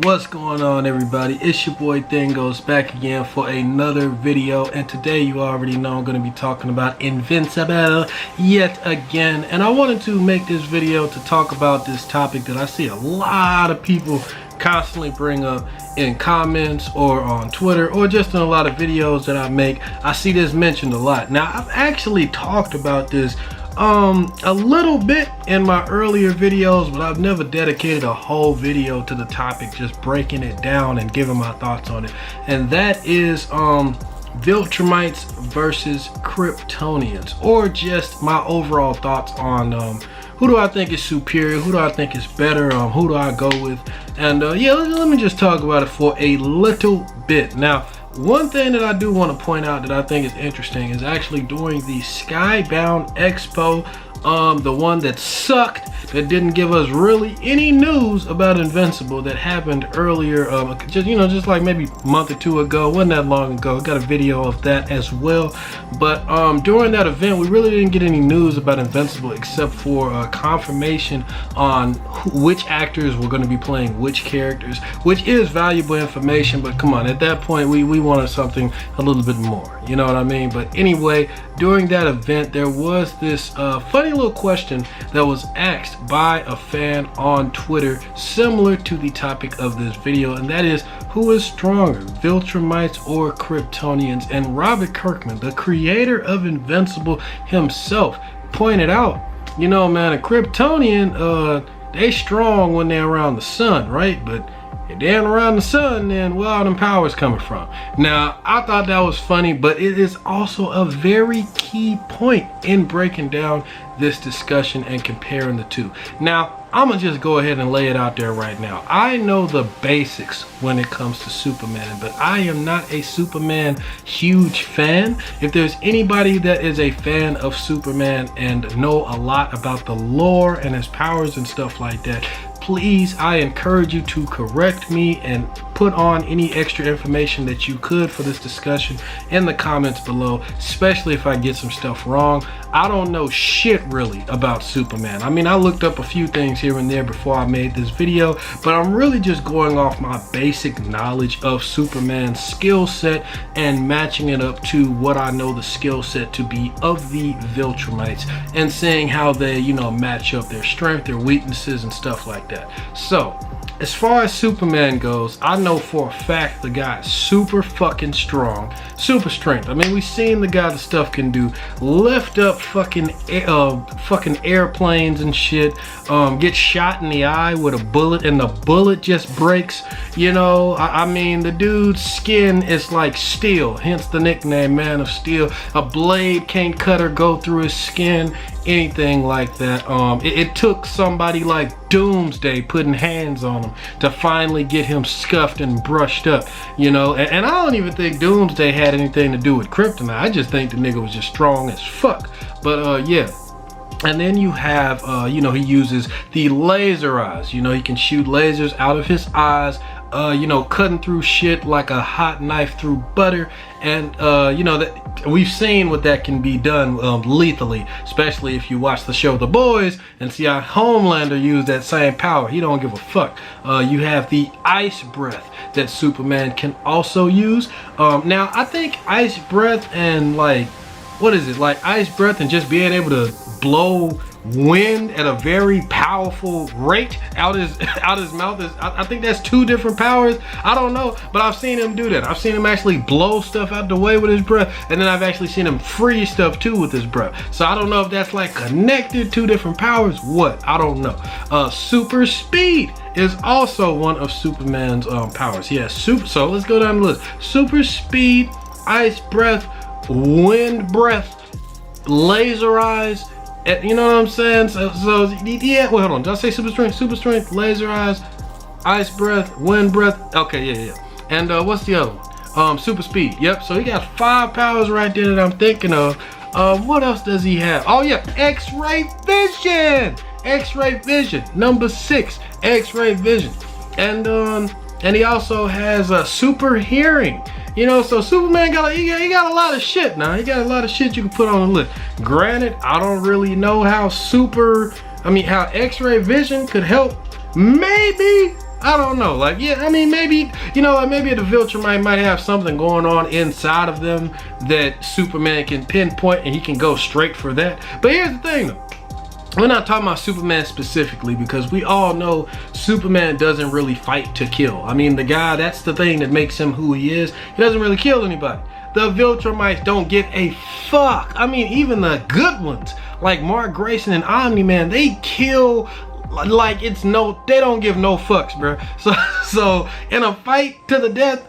What's going on, everybody? It's your boy Thingos back again for another video, and today you already know I'm going to be talking about Invincible yet again. And I wanted to make this video to talk about this topic that I see a lot of people constantly bring up in comments or on Twitter or just in a lot of videos that I make. I see this mentioned a lot. Now, I've actually talked about this a little bit in my earlier videos, but I've never dedicated a whole video to the topic, just breaking it down and giving my thoughts on it. And that is Viltrimites versus Kryptonians, or just my overall thoughts on who do I think is superior, who do I think is better, who do I go with. And yeah, let me just talk about it for a little bit. Now, one thing that I do want to point out that I think is interesting is actually during the Skybound Expo, the one that sucked, that didn't give us really any news about Invincible, that happened earlier, just like maybe a month or two ago. Wasn't that long ago. Got a video of that as well. But during that event, we really didn't get any news about Invincible except for confirmation on which actors were going to be playing which characters, which is valuable information. But come on, at that point we wanted something a little bit more, you know what I mean? But anyway, during that event there was this funny little question that was asked by a fan on Twitter, similar to the topic of this video, and that is, who is stronger, Viltrumites or Kryptonians? And Robert Kirkman, the creator of Invincible himself, pointed out, you know, man, a Kryptonian, they strong when they're around the sun, right? But if they ain't around the sun, then where all them powers coming from? Now, I thought that was funny, but it is also a very key point in breaking down this discussion and comparing the two. Now, I'm gonna just go ahead and lay it out there right now. I know the basics when it comes to Superman, but I am not a Superman huge fan. If there's anybody that is a fan of Superman and know a lot about the lore and his powers and stuff like that, please, I encourage you to correct me and put on any extra information that you could for this discussion in the comments below, especially if I get some stuff wrong. I don't know shit really about Superman. I mean, I looked up a few things here and there before I made this video, but I'm really just going off my basic knowledge of Superman's skill set and matching it up to what I know the skill set to be of the Viltrumites, and seeing how they, you know, match up their strength, their weaknesses, and stuff like that. So, as far as Superman goes, I know for a fact the guy is super fucking strong, super strength. I mean, we've seen the guy, the stuff can do, lift up fucking airplanes and shit, get shot in the eye with a bullet and the bullet just breaks, you know. I mean, the dude's skin is like steel, hence the nickname Man of Steel. A blade can't cut or go through his skin, anything like that. It took somebody like Doomsday putting hands on him to finally get him scuffed and brushed up, you know. And I don't even think Doomsday had anything to do with kryptonite. I just think the nigga was just strong as fuck. But yeah. And then you have, you know, he uses the laser eyes. You know, he can shoot lasers out of his eyes, you know, cutting through shit like a hot knife through butter. And, you know, that we've seen what that can be done lethally, especially if you watch the show The Boys and see how Homelander used that same power. He don't give a fuck. You have the ice breath that Superman can also use. Now, I think ice breath and, like, what is it? Like ice breath and just being able to blow wind at a very powerful rate out his mouth is, I think that's two different powers. I don't know, but I've seen him do that. I've seen him actually blow stuff out the way with his breath, and then I've actually seen him freeze stuff too with his breath. So I don't know if that's like connected, two different powers, what, I don't know. Super speed is also one of Superman's powers. Yeah, so let's go down the list. Super speed, ice breath, wind breath, laser eyes, you know what I'm saying? So yeah, wait, hold on, did I say super strength, laser eyes, ice breath, wind breath? Okay, yeah. And what's the other one? Super speed. Yep, so he got 5 powers right there that I'm thinking of. What else does he have? Oh yeah, X-ray vision, number 6, X-ray vision. And he also has a super hearing. You know, so Superman he got a lot of shit now. He got a lot of shit you can put on the list. Granted, I don't really know how how X-ray vision could help. Maybe I don't know. Like, yeah, I mean, maybe, you know, like maybe the Viltrumite might have something going on inside of them that Superman can pinpoint and he can go straight for that. But here's the thing though. We're not talking about Superman specifically, because we all know Superman doesn't really fight to kill. I mean, the guy, that's the thing that makes him who he is. He doesn't really kill anybody. The Viltrumites don't give a fuck. I mean, even the good ones, like Mark Grayson and Omni-Man, they kill like it's no, they don't give no fucks, bro. So in a fight to the death,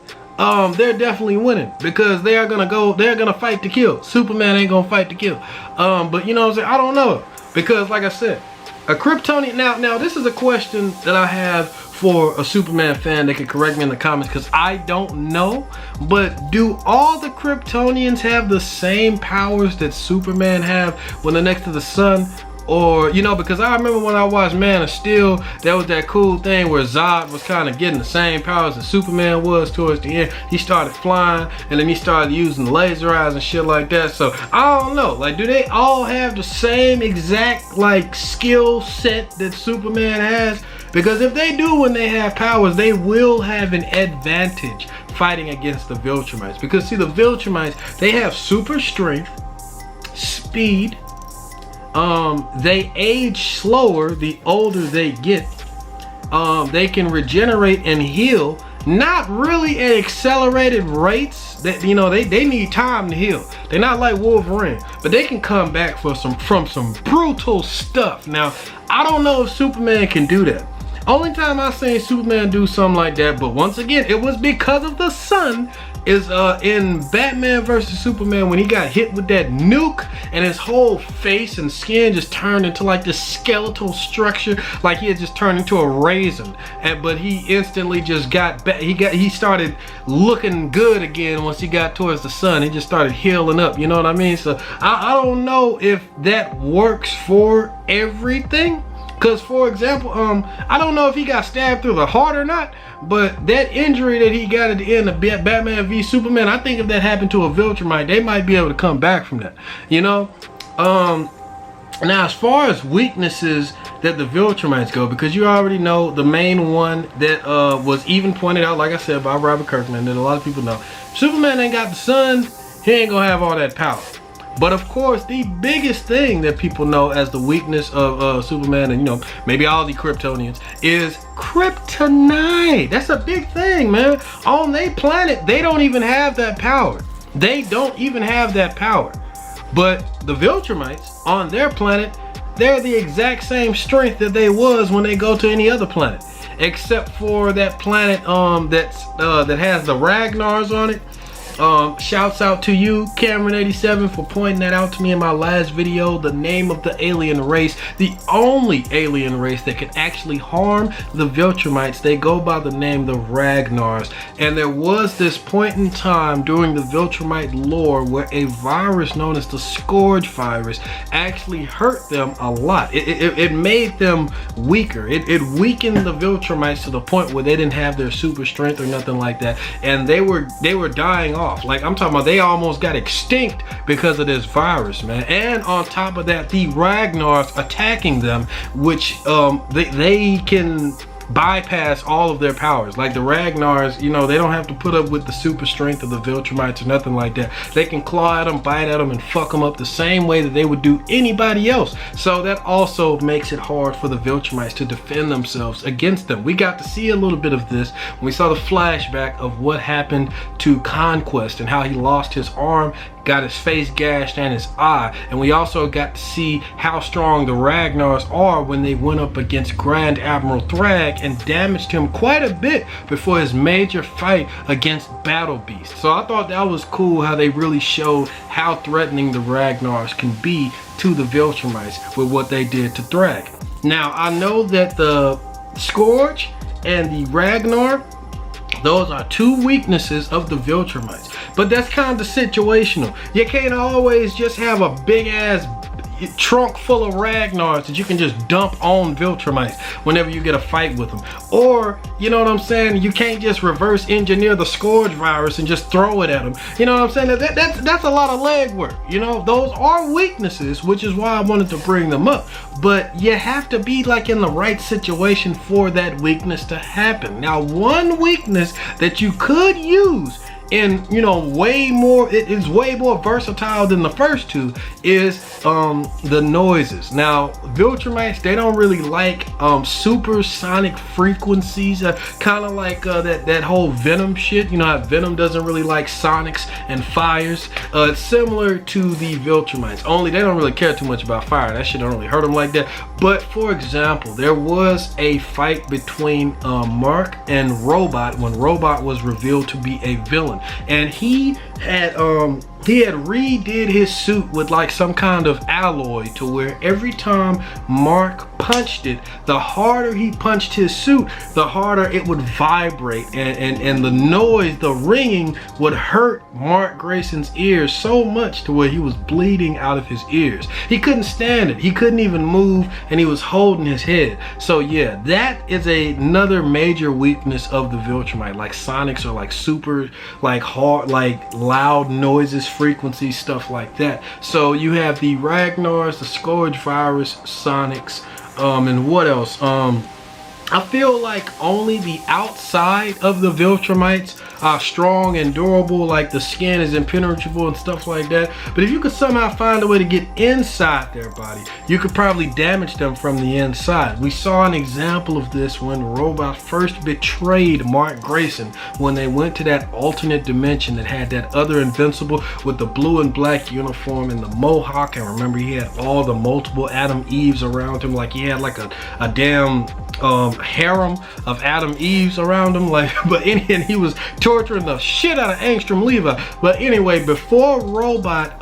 they're definitely winning, because they're gonna fight to kill. Superman ain't gonna fight to kill. But you know what I'm saying? I don't know. Because like I said, a Kryptonian, now this is a question that I have for a Superman fan. They could correct me in the comments, because I don't know. But do all the Kryptonians have the same powers that Superman have when they're next to the sun? Or, you know, because I remember when I watched Man of Steel, there was that cool thing where Zod was kind of getting the same powers that Superman was towards the end. He started flying, and then he started using laser eyes and shit like that. So I don't know, like, do they all have the same exact like skill set that Superman has? Because if they do, when they have powers, they will have an advantage fighting against the Viltrumites. Because see, the Viltrumites, they have super strength, speed. They age slower the older they get. They can regenerate and heal, not really at accelerated rates. That, you know, they need time to heal. They're not like Wolverine, but they can come back from some brutal stuff. Now, I don't know if Superman can do that. Only time I've seen Superman do something like that, but once again, it was because of the sun, is in Batman vs Superman, when he got hit with that nuke and his whole face and skin just turned into like this skeletal structure, like he had just turned into a raisin. But he instantly just got back. He started looking good again once he got towards the sun. He just started healing up, you know what I mean? So I don't know if that works for everything. Because, for example, I don't know if he got stabbed through the heart or not, but that injury that he got at the end of Batman v Superman, I think if that happened to a Viltrumite, they might be able to come back from that, you know? Now, as far as weaknesses that the Viltrumites go, because you already know the main one that was even pointed out, like I said, by Robert Kirkman, that a lot of people know. Superman ain't got the sun, he ain't gonna have all that power. But of course, the biggest thing that people know as the weakness of Superman, and you know, maybe all the Kryptonians, is kryptonite. That's a big thing, man. On their planet, they don't even have that power. They don't even have that power. But the Viltrumites on their planet, they're the exact same strength that they was when they go to any other planet, except for that planet that has the Ragnars on it. Shouts out to you, Cameron87, for pointing that out to me in my last video. The name of the alien race, the only alien race that can actually harm the Viltrumites, they go by the name the Ragnars. And there was this point in time during the Viltrumite lore where a virus known as the Scourge virus actually hurt them a lot. It made them weaker. It weakened the Viltrumites to the point where they didn't have their super strength or nothing like that, and they were dying off. Like, I'm talking about, they almost got extinct because of this virus, man. And on top of that, the Ragnars attacking them, which they can bypass all of their powers. Like the Ragnars, you know, they don't have to put up with the super strength of the Viltrumites or nothing like that. They can claw at them, bite at them, and fuck them up the same way that they would do anybody else. So that also makes it hard for the Viltrumites to defend themselves against them. We got to see a little bit of this when we saw the flashback of what happened to Conquest and how he lost his arm, got his face gashed and his eye. And we also got to see how strong the Ragnars are when they went up against Grand Admiral Thrag and damaged him quite a bit before his major fight against Battle Beast. So I thought that was cool how they really showed how threatening the Ragnars can be to the Viltrumites with what they did to Thrag. Now, I know that the Scourge and the Ragnar, those are two weaknesses of the Viltrumites, but that's kind of situational. You can't always just have a big ass, trunk full of Ragnars that you can just dump on Viltrumites whenever you get a fight with them. Or, you know what I'm saying, you can't just reverse engineer the Scourge virus and just throw it at them. You know what I'm saying? That's a lot of legwork. You know, those are weaknesses, which is why I wanted to bring them up. But you have to be like in the right situation for that weakness to happen. Now, one weakness that you could use, and you know, way more, it is way more versatile than the first two, is the noises. Now, Viltrumites, they don't really like supersonic frequencies, kind of like that whole Venom shit. You know how Venom doesn't really like sonics and fires. It's similar to the Viltrumites, only they don't really care too much about fire. That shit don't really hurt them like that. But for example, there was a fight between Mark and Robot when Robot was revealed to be a villain. And he had redid his suit with like some kind of alloy to where every time Mark punched it, the harder he punched his suit, the harder it would vibrate, and the noise, the ringing, would hurt Mark Grayson's ears so much to where he was bleeding out of his ears. He couldn't stand it. He couldn't even move, and he was holding his head. So yeah, that is another major weakness of the Viltrumite. Like sonics, or like super, like hard, like loud noises, frequencies, stuff like that. So you have the Ragnars, the Scourge virus, sonics, and what else? I feel like only the outside of the Viltrumites are strong and durable, like the skin is impenetrable and stuff like that. But if you could somehow find a way to get inside their body, you could probably damage them from the inside. We saw an example of this when Robot first betrayed Mark Grayson, when they went to that alternate dimension that had that other Invincible with the blue and black uniform and the mohawk. And remember, he had all the multiple Adam Eves around him, like he had like a damn harem of Adam Eves around him, like. But and he was torturing the shit out of Angstrom Levi. But anyway, before Robot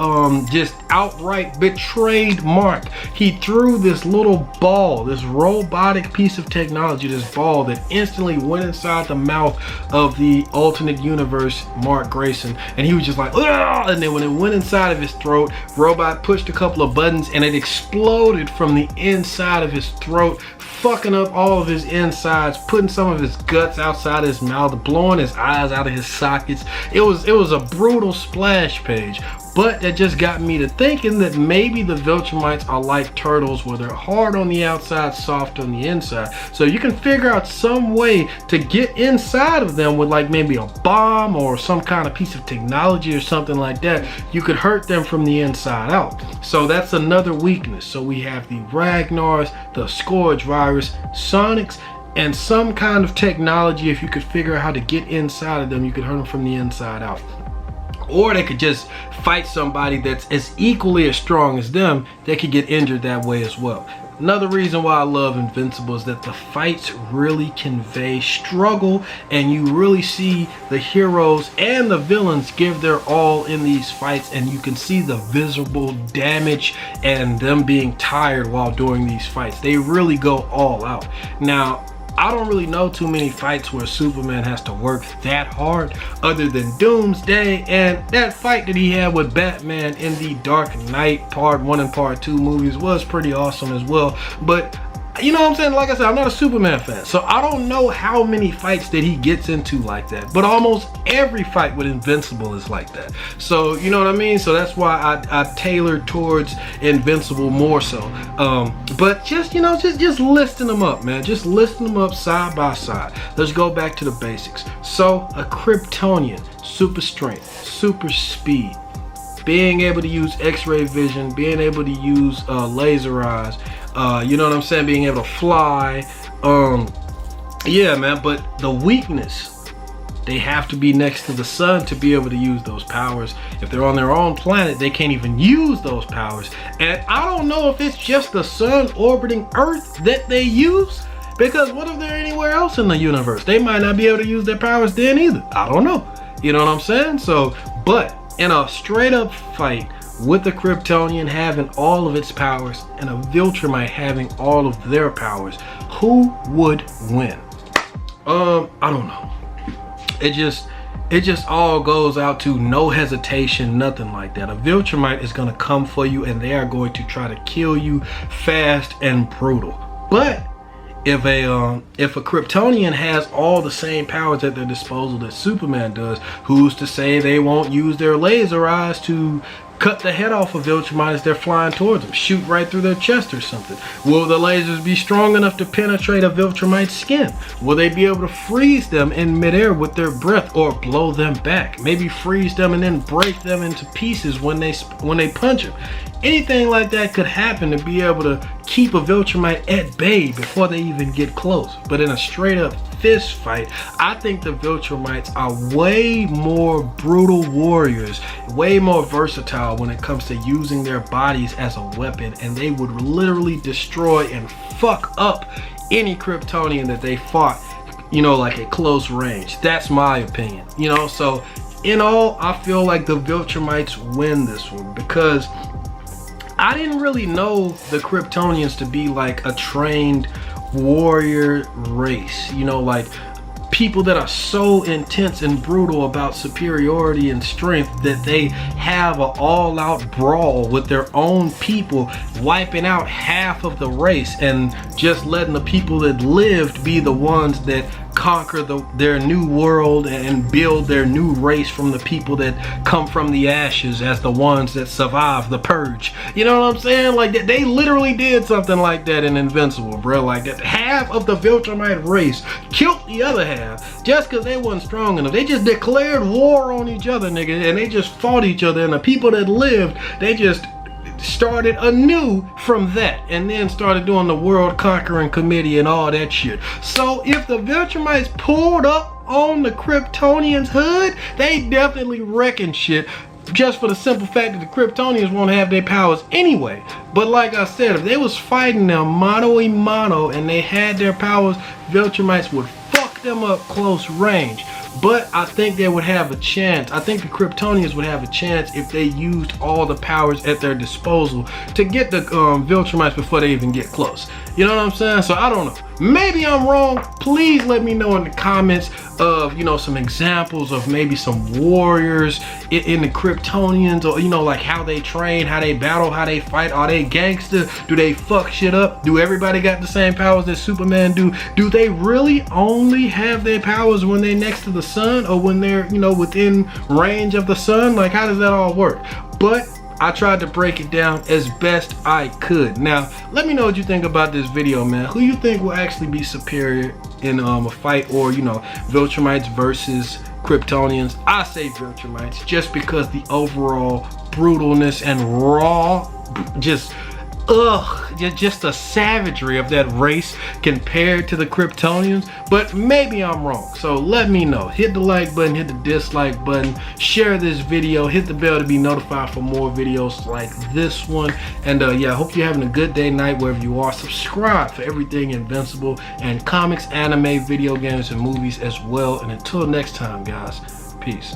just outright betrayed Mark, he threw this little ball, this robotic piece of technology, this ball that instantly went inside the mouth of the alternate universe Mark Grayson, and he was just like, ugh! And then when it went inside of his throat, Robot pushed a couple of buttons and it exploded from the inside of his throat, fucking up all of his insides, putting some of his guts outside his mouth, blowing his eyes out of his sockets. It was a brutal splash page. But that just got me to thinking that maybe the Viltrumites are like turtles, where they're hard on the outside, soft on the inside. So you can figure out some way to get inside of them with like maybe a bomb or some kind of piece of technology or something like that. You could hurt them from the inside out. So that's another weakness. So we have the Ragnars, the Scourge virus, sonics, and some kind of technology. If you could figure out how to get inside of them, you could hurt them from the inside out. Or they could just fight somebody that's as equally as strong as them. They could get injured that way as well. Another reason why I love Invincible is that the fights really convey struggle, and you really see the heroes and the villains give their all in these fights, and you can see the visible damage and them being tired while doing these fights. They really go all out. Now, I don't really know too many fights where Superman has to work that hard, other than Doomsday and that fight that he had with Batman in the Dark Knight Part 1 and Part 2 movies was pretty awesome as well. But you know what I'm saying? Like I said, I'm not a Superman fan, so I don't know how many fights that he gets into like that. But almost every fight with Invincible is like that. So, you know what I mean? So that's why I tailor towards Invincible more so. But just, you know, just listing them up, man. Just listing them up side by side. Let's go back to the basics. So, a Kryptonian, super strength, super speed, being able to use X-ray vision, being able to use laser eyes, you know what I'm saying, being able to fly. Yeah, man, but the weakness, they have to be next to the sun to be able to use those powers. If they're on their own planet, they can't even use those powers. And I don't know if it's just the sun orbiting Earth that they use, because what if they're anywhere else in the universe? They might not be able to use their powers then either. I don't know. You know what I'm saying? So, but in a straight up fight with the Kryptonian having all of its powers and a Viltrumite having all of their powers, who would win? I don't know. it just all goes out to no hesitation, nothing like that. A Viltrumite is going to come for you, and they are going to try to kill you fast and brutal. But if a Kryptonian has all the same powers at their disposal that Superman does, who's to say they won't use their laser eyes to cut the head off of Viltrumite as they're flying towards them, shoot right through their chest or something? Will the lasers be strong enough to penetrate a Viltrumite's skin? Will they be able to freeze them in midair with their breath, or blow them back? Maybe freeze them and then break them into pieces when they punch them. Anything like that could happen to be able to keep a Viltrumite at bay before they even get close. But in a straight up fist fight, I think the Viltrumites are way more brutal warriors, way more versatile when it comes to using their bodies as a weapon, and they would literally destroy and fuck up any Kryptonian that they fought, you know, like at close range. That's my opinion, you know. So in all, I feel like the Viltrumites win this one, because I didn't really know the Kryptonians to be like a trained warrior race, you know, like people that are so intense and brutal about superiority and strength that they have an all-out brawl with their own people, wiping out half of the race and just letting the people that lived be the ones that conquer their new world and build their new race from the people that come from the ashes as the ones that survive the purge. You know what I'm saying? Like that, they literally did something like that in Invincible, bro. Like that, half of the Viltrumite race killed the other half just because they wasn't strong enough. They just declared war on each other, nigga, and they just fought each other, and the people that lived, they just started anew from that, and then started doing the world conquering committee and all that shit. So if the Viltrumites pulled up on the Kryptonians' hood, they definitely wrecking shit, just for the simple fact that the Kryptonians won't have their powers anyway. But like I said, if they was fighting them mano a mano and they had their powers, Viltrumites would fuck them up close range. But I think they would have a chance. I think the Kryptonians would have a chance if they used all the powers at their disposal to get the Viltrumites before they even get close. You know what I'm saying? So I don't know. Maybe I'm wrong. Please let me know in the comments of, you know, some examples of maybe some warriors in the Kryptonians, or, you know, like how they train, how they battle, how they fight. Are they gangster? Do they fuck shit up? Do everybody got the same powers that Superman do? Do they really only have their powers when they're next to the sun, or when they're, you know, within range of the sun? Like, how does that all work? But I tried to break it down as best I could. Now, let me know what you think about this video, man. Who you think will actually be superior in a fight, or, you know, Viltrumites versus Kryptonians? I say Viltrumites, just because the overall brutalness and raw, just the savagery of that race compared to the Kryptonians. But maybe I'm wrong, so let me know. Hit the like button, hit the dislike button, share this video, hit the bell to be notified for more videos like this one. And yeah, I hope you're having a good day, night, wherever you are. Subscribe for everything Invincible and comics, anime, video games, and movies as well. And until next time, guys, peace.